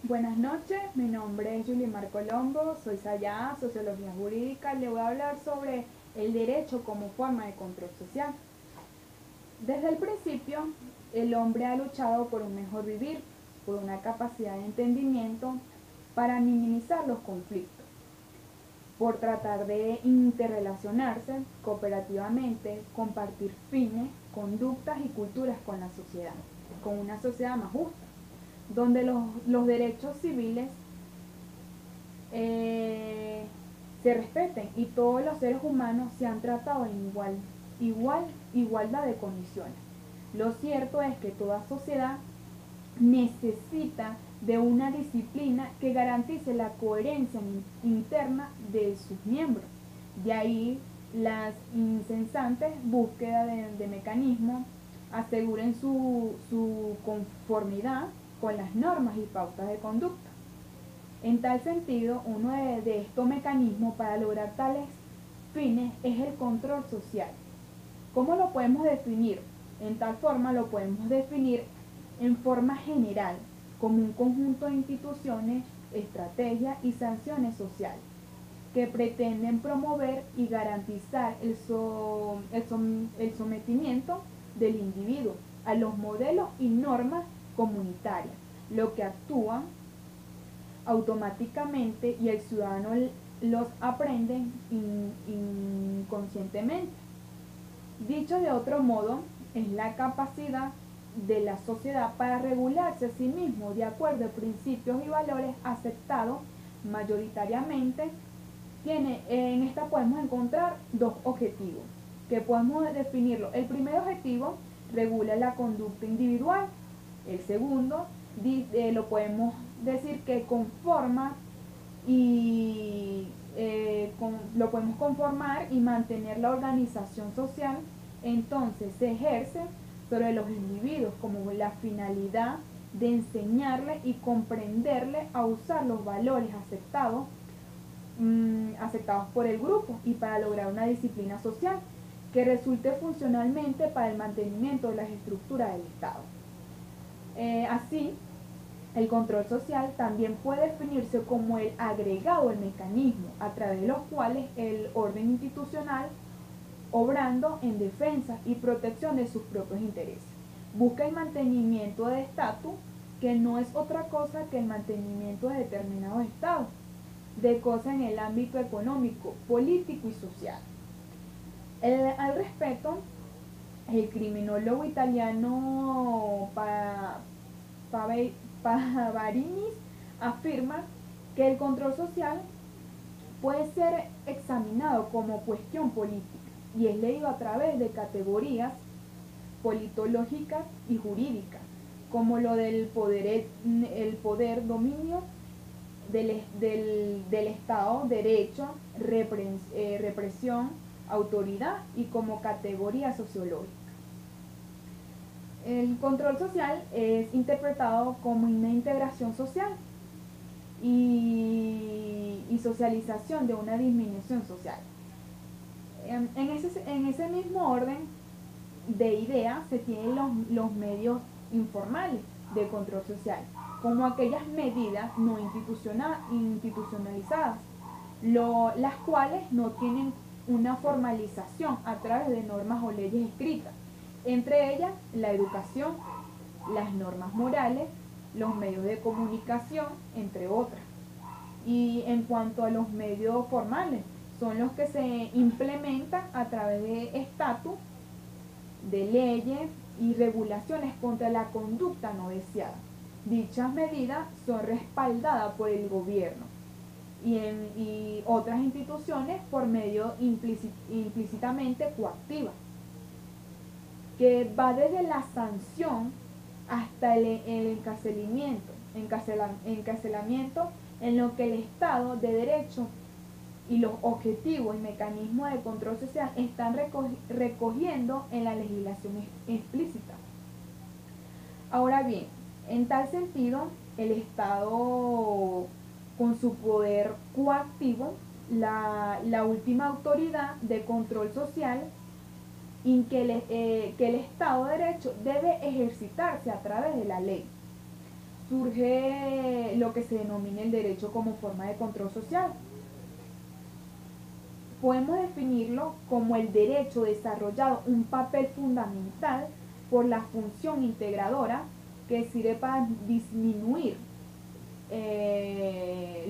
Buenas noches, mi nombre es Yulimar Colombo, soy Sayá, Sociología Jurídica. Le voy a hablar sobre el derecho como forma de control social. Desde el principio, el hombre ha luchado por un mejor vivir, por una capacidad de entendimiento para minimizar los conflictos, por tratar de interrelacionarse cooperativamente, compartir fines, conductas y culturas con la sociedad, con una sociedad más justa, donde los derechos civiles eh, se respeten y todos los seres humanos se han tratado en igualdad de condiciones. Lo cierto es que toda sociedad necesita de una disciplina que garantice la coherencia interna de sus miembros. De ahí las incesantes búsquedas de mecanismos aseguren su conformidad con las normas y pautas de conducta. En tal sentido, uno de estos mecanismos para lograr tales fines es el control social. ¿Cómo lo podemos definir? En tal forma lo podemos definir en forma general, como un conjunto de instituciones, estrategias y sanciones sociales que pretenden promover y garantizar el sometimiento del individuo a los modelos y normas comunitarias, lo que actúan automáticamente y el ciudadano los aprende inconscientemente. Dicho de otro modo, es la capacidad de la sociedad para regularse a sí mismo de acuerdo a principios y valores aceptados mayoritariamente. En esta podemos encontrar dos objetivos que podemos definirlo. El primer objetivo regula la conducta individual. El segundo lo podemos decir que conforma y lo podemos conformar y mantener la organización social. Entonces se ejerce sobre los individuos como la finalidad de enseñarle y comprenderle a usar los valores aceptados por el grupo y para lograr una disciplina social que resulte funcionalmente para el mantenimiento de las estructuras del Estado. Así, el control social también puede definirse como el agregado, el mecanismo a través de los cuales el orden institucional, obrando en defensa y protección de sus propios intereses, busca el mantenimiento de estatus, que no es otra cosa que el mantenimiento de determinados estados, de cosas en el ámbito económico, político y social. Al respecto, el criminólogo italiano Pavarinis afirma que el control social puede ser examinado como cuestión política y es leído a través de categorías politológicas y jurídicas, como lo del el poder dominio del Estado, derecho, represión, autoridad y como categoría sociológica. El control social es interpretado como una integración social y socialización de una disminución social. En ese mismo orden de ideas se tienen los medios informales de control social, como aquellas medidas no institucionalizadas, las cuales no tienen una formalización a través de normas o leyes escritas, entre ellas la educación, las normas morales, los medios de comunicación, entre otras. Y en cuanto a los medios formales, son los que se implementan a través de estatus, de leyes y regulaciones contra la conducta no deseada. Dichas medidas son respaldadas por el gobierno y otras instituciones por medio implícitamente coactiva, que va desde la sanción hasta el encarcelamiento en lo que el Estado de Derecho y los objetivos y mecanismos de control social están recogiendo en la legislación explícita. Ahora bien, en tal sentido, el Estado, con su poder coactivo, la última autoridad de control social, en que el Estado de Derecho debe ejercitarse a través de la ley. surge lo que se denomina el derecho como forma de control social. Podemos definirlo como el derecho desarrollado un papel fundamental por la función integradora que sirve para disminuir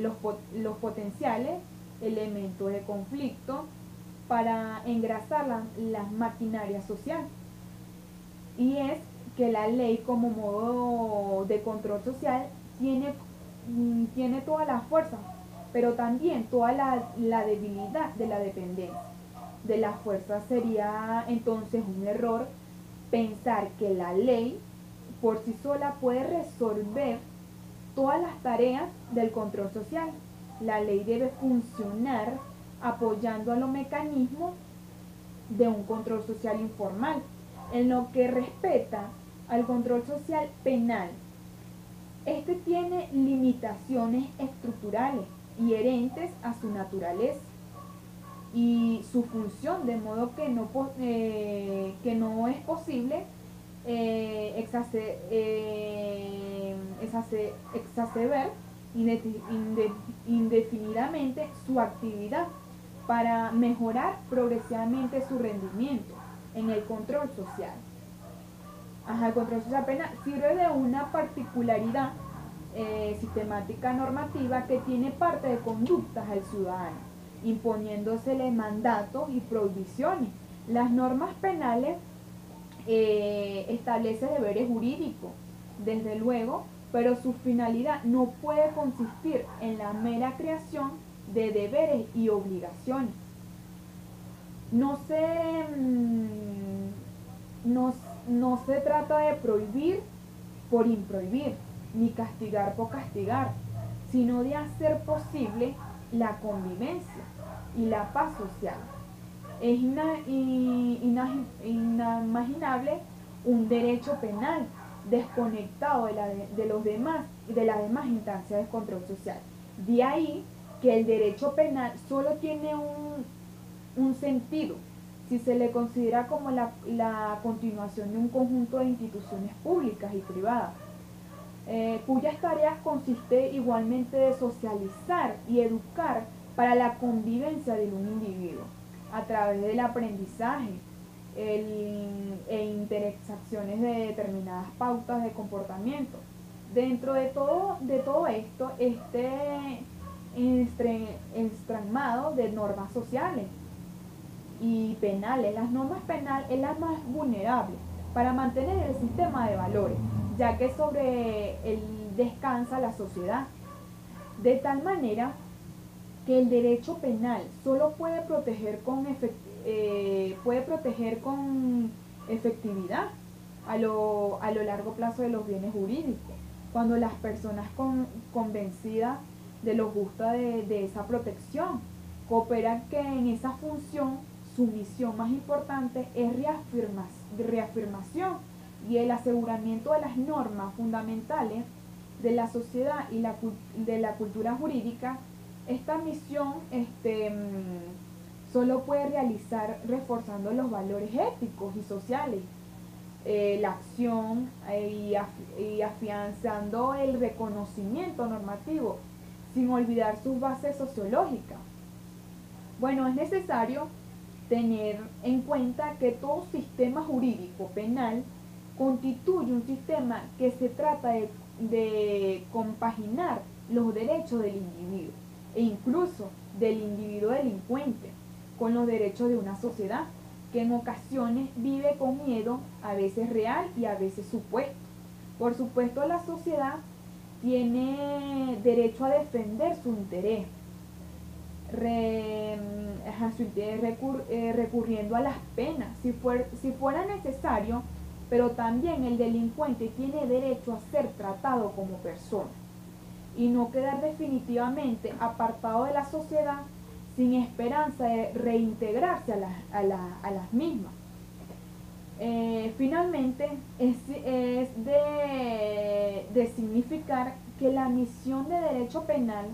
los potenciales elementos de conflicto para engrasar las maquinarias sociales. Y es que la ley como modo de control social tiene toda la fuerza, pero también toda la debilidad de la dependencia de la fuerza. Sería entonces un error pensar que la ley por sí sola puede resolver todas las tareas del control social. La ley debe funcionar apoyando a los mecanismos de un control social informal. En lo que respecta al control social penal, este tiene limitaciones estructurales inherentes a su naturaleza y su función, de modo que no es posible exacerbar indefinidamente su actividad para mejorar progresivamente su rendimiento en el control social. El control social penal sirve de una particularidad sistemática normativa que tiene parte de conductas al ciudadano, imponiéndosele mandatos y prohibiciones. Las normas penales establecen deberes jurídicos, desde luego, pero su finalidad no puede consistir en la mera creación de deberes y obligaciones. No se trata de prohibir por improhibir, ni castigar por castigar, sino de hacer posible la convivencia y la paz social. Es inimaginable un derecho penal desconectado de las demás instancias de control social. De ahí que el derecho penal solo tiene un sentido si se le considera como la continuación de un conjunto de instituciones públicas y privadas, cuyas tareas consiste igualmente de socializar y educar para la convivencia de un individuo a través del aprendizaje e interacciones de determinadas pautas de comportamiento. Dentro de todo esto, entramado de normas sociales y penales. Las normas penales es la más vulnerable para mantener el sistema de valores, ya que sobre él descansa la sociedad. De tal manera que el derecho penal solo puede proteger con efectividad a lo largo plazo de los bienes jurídicos, cuando las personas convencidas de lo justo de esa protección cooperan que en esa función su misión más importante es reafirmación y el aseguramiento de las normas fundamentales de la sociedad y de la cultura jurídica. Esta misión solo puede realizar reforzando los valores éticos y sociales, la acción y afianzando el reconocimiento normativo, sin olvidar sus bases sociológicas. Bueno, es necesario tener en cuenta que todo sistema jurídico penal constituye un sistema que se trata de compaginar los derechos del individuo e incluso del individuo delincuente con los derechos de una sociedad que en ocasiones vive con miedo, a veces real y a veces supuesto. Por supuesto, la sociedad tiene derecho a defender su interés, recurriendo a las penas si fuera necesario, pero también el delincuente tiene derecho a ser tratado como persona y no quedar definitivamente apartado de la sociedad sin esperanza de reintegrarse a las mismas. Finalmente, es de significar que la misión de derecho penal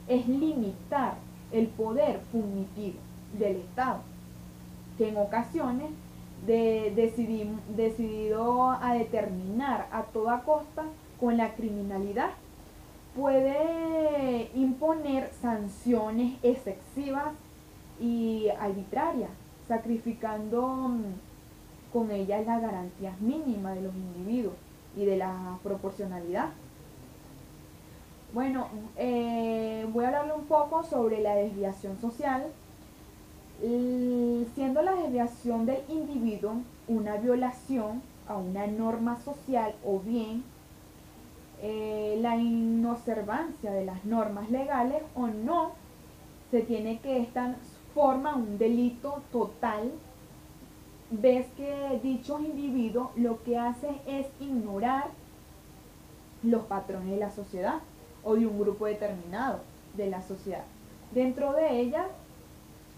es limitar el poder punitivo del Estado, que en ocasiones decidido a determinar a toda costa con la criminalidad. Puede imponer sanciones excesivas y arbitrarias, sacrificando con ellas las garantías mínimas de los individuos y de la proporcionalidad. Bueno, voy a hablarle un poco sobre la desviación social, siendo la desviación del individuo una violación a una norma social o bien la inobservancia de las normas legales o no, se tiene que esta forma un delito total. Ves que dichos individuos lo que hacen es ignorar los patrones de la sociedad o de un grupo determinado de la sociedad. Dentro de ella,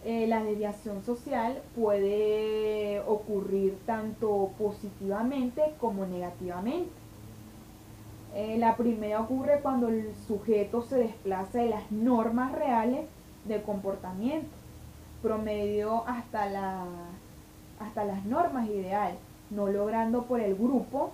la desviación social puede ocurrir tanto positivamente como negativamente. La primera ocurre cuando el sujeto se desplaza de las normas reales de comportamiento, promedio hasta las normas ideales, no logrando por el grupo.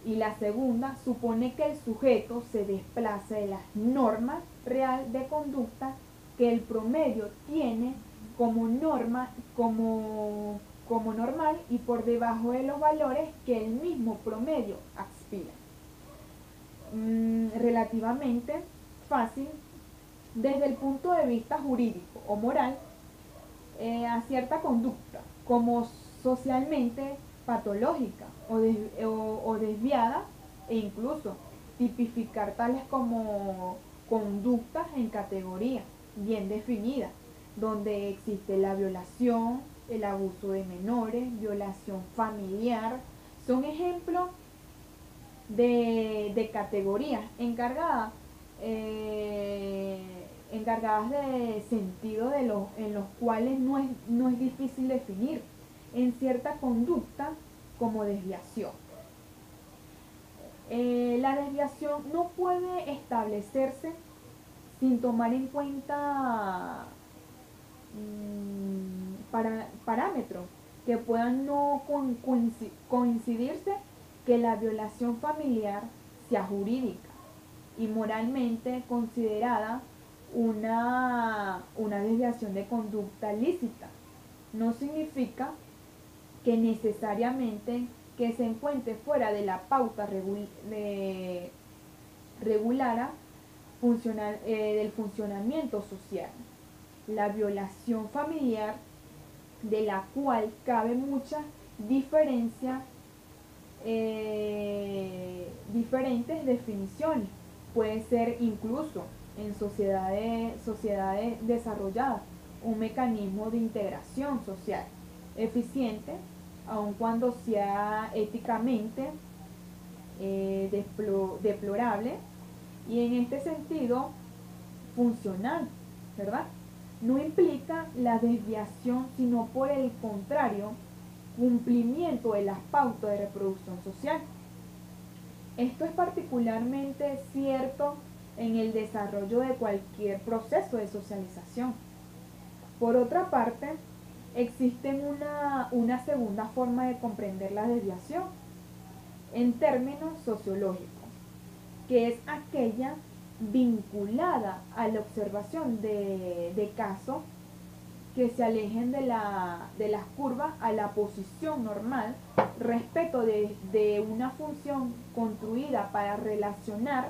Y la segunda supone que el sujeto se desplaza de las normas real de conducta que el promedio tiene como norma, como normal y por debajo de los valores que el mismo promedio aspira. Relativamente fácil desde el punto de vista jurídico o moral a cierta conducta como socialmente patológica o desviada, e incluso tipificar tales como conductas en categorías bien definidas, donde existe la violación, el abuso de menores, violación familiar. Son ejemplos de categorías encargadas de sentido en los cuales no es difícil definir en cierta conducta como desviación. La desviación no puede establecerse sin tomar en cuenta parámetros que puedan no coincidirse, que la violación familiar sea jurídica y moralmente considerada una desviación de conducta lícita. No significa que necesariamente que se encuentre fuera de la pauta regular del funcionamiento social. La violación familiar, de la cual cabe mucha diferencia, diferentes definiciones, puede ser incluso en sociedades desarrolladas un mecanismo de integración social eficiente, aun cuando sea éticamente deplorable y en este sentido funcional, ¿verdad? No implica la desviación, sino por el contrario, cumplimiento de las pautas de reproducción social. Esto es particularmente cierto en el desarrollo de cualquier proceso de socialización. Por otra parte, existe una segunda forma de comprender la desviación en términos sociológicos, que es aquella vinculada a la observación de casos que se alejen de las curvas a la posición normal respecto de una función construida para relacionar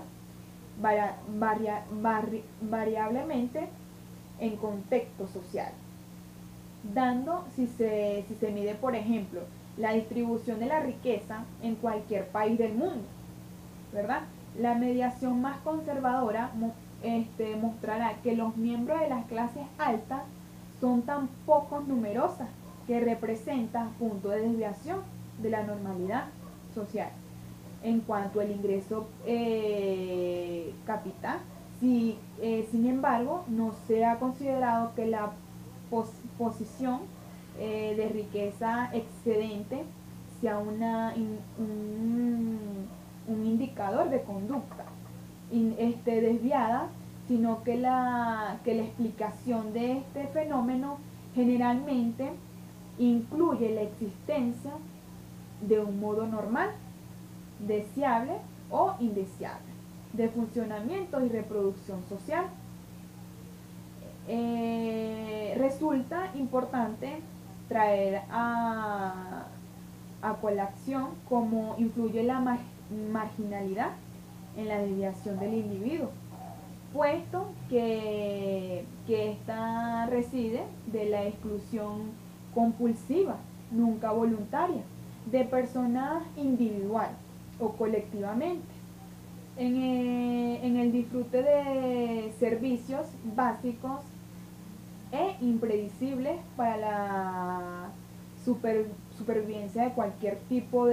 variablemente en contexto social, dando, si se mide, por ejemplo, la distribución de la riqueza en cualquier país del mundo, ¿verdad? La mediación más conservadora mostrará que los miembros de las clases altas son tan poco numerosas que representan punto de desviación de la normalidad social. En cuanto al ingreso capital, sin embargo, no se ha considerado que la posición de riqueza excedente sea un indicador de conducta desviada, sino que la explicación de este fenómeno generalmente incluye la existencia de un modo normal, deseable o indeseables, de funcionamiento y reproducción social. Resulta importante traer a colación cómo influye la marginalidad en la desviación del individuo, puesto que ésta reside de la exclusión compulsiva, nunca voluntaria, de personas individual o colectivamente, en el disfrute de servicios básicos e impredecibles para la supervivencia de cualquier tipo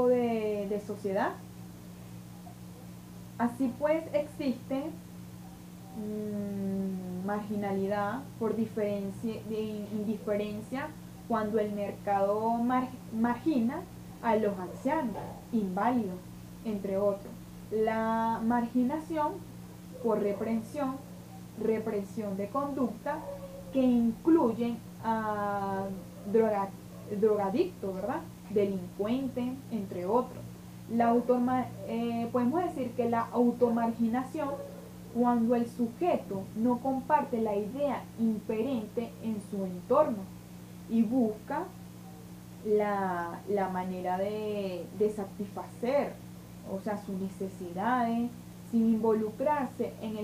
de sociedad. Así pues existe marginalidad por indiferencia cuando el mercado margina a los ancianos, inválidos, entre otros. La marginación por represión de conducta que incluyen a drogadictos, ¿verdad? Delincuentes, entre otros. Podemos decir que la automarginación, cuando el sujeto no comparte la idea imperante en su entorno y busca la manera de satisfacer, o sea, sus necesidades, sin involucrarse en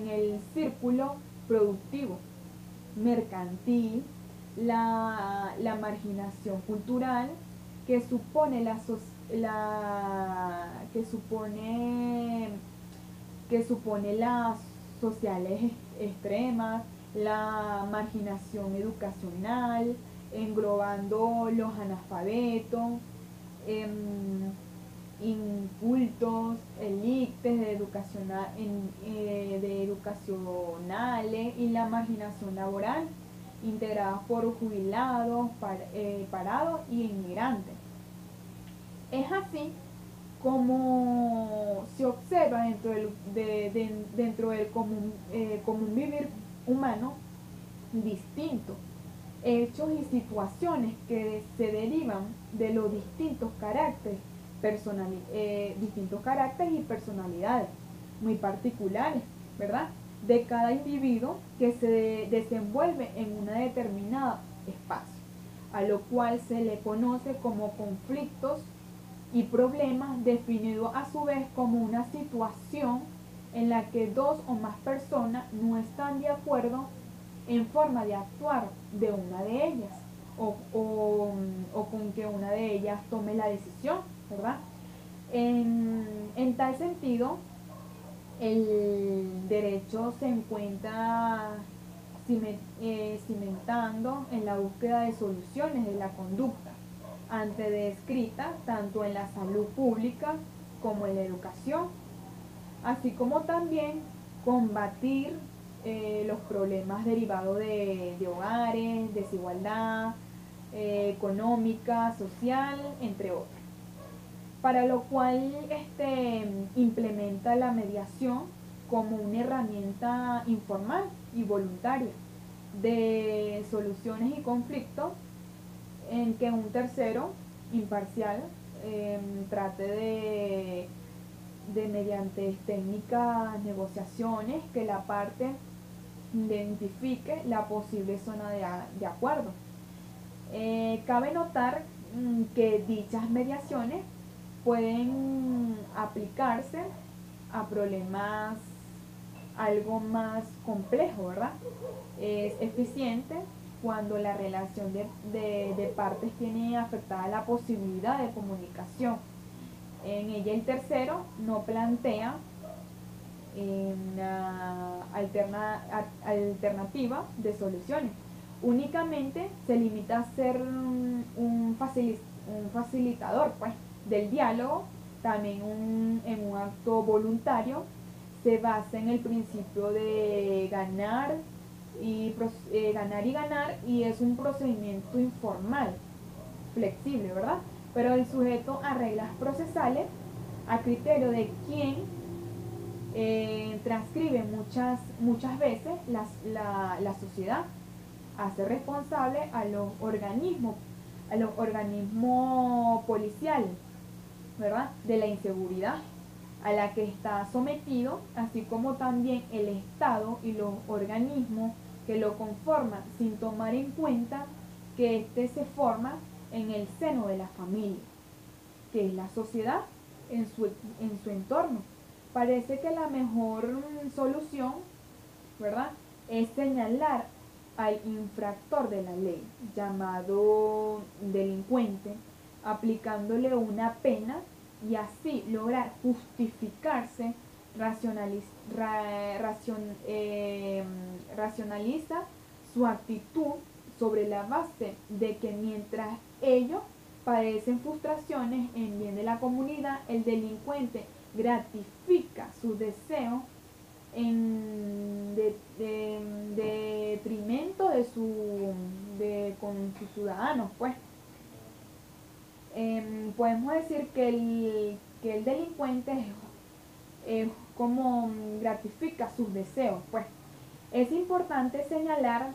el círculo productivo, mercantil, la marginación cultural que supone que supone las sociales extremas, la marginación educacional, englobando los analfabetos, incultos, élites de educacionales y la marginación laboral, integradas por jubilados, parados y inmigrantes. Es así como se observa dentro del común vivir humano distintos hechos y situaciones que se derivan de los distintos caracteres y personalidades muy particulares, ¿verdad?, de cada individuo que se desenvuelve en un determinado espacio, a lo cual se le conoce como conflictos y problemas, definido a su vez como una situación en la que dos o más personas no están de acuerdo en forma de actuar de una de ellas o con que una de ellas tome la decisión, ¿verdad? En tal sentido, el derecho se encuentra cimentando en la búsqueda de soluciones de la conducta ante descrita tanto en la salud pública como en la educación, así como también combatir los problemas derivados de hogares, desigualdad económica, social, entre otros. Para lo cual implementa la mediación como una herramienta informal y voluntaria de soluciones y conflictos, en que un tercero imparcial trate de mediante técnicas, negociaciones, que la parte identifique la posible zona de acuerdo. Cabe notar que dichas mediaciones pueden aplicarse a problemas algo más complejos, ¿verdad? Es eficiente cuando la relación de partes tiene afectada la posibilidad de comunicación. En ella el tercero no plantea una alternativa de soluciones. Únicamente se limita a ser un facilitador, pues, del diálogo. También en un acto voluntario se basa en el principio de ganar y ganar, y es un procedimiento informal, flexible, ¿verdad? Pero el sujeto a reglas procesales, a criterio de quien transcribe muchas veces la sociedad, hace responsable a los organismos policiales ¿verdad?, de la inseguridad a la que está sometido, así como también el Estado y los organismos que lo conforman, sin tomar en cuenta que éste se forma en el seno de la familia, que es la sociedad en su entorno. Parece que la mejor solución, ¿verdad?, es señalar al infractor de la ley, llamado delincuente, aplicándole una pena y así lograr justificarse, racionaliza su actitud sobre la base de que mientras ellos padecen frustraciones en bien de la comunidad, el delincuente gratifica sus deseos en detrimento con sus ciudadanos, pues. Podemos decir que el delincuente es como gratifica sus deseos, pues. Es importante señalar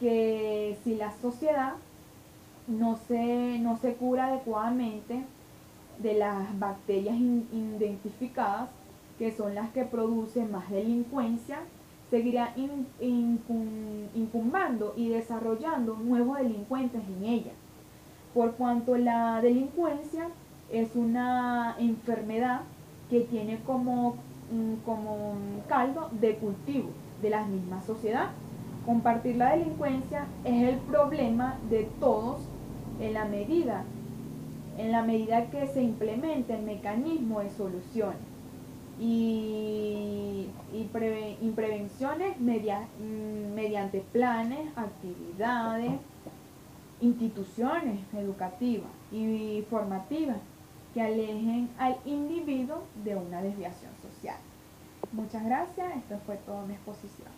que si la sociedad no se cura adecuadamente de las bacterias identificadas, que son las que producen más delincuencia, seguirá incumbando y desarrollando nuevos delincuentes en ella, por cuanto la delincuencia es una enfermedad que tiene como caldo de cultivo de la misma sociedad. Compartir la delincuencia es el problema de todos en la medida que se implemente el mecanismo de soluciones y prevenciones mediante planes, actividades, instituciones educativas y formativas que alejen al individuo de una desviación social. Muchas gracias, esto fue toda mi exposición.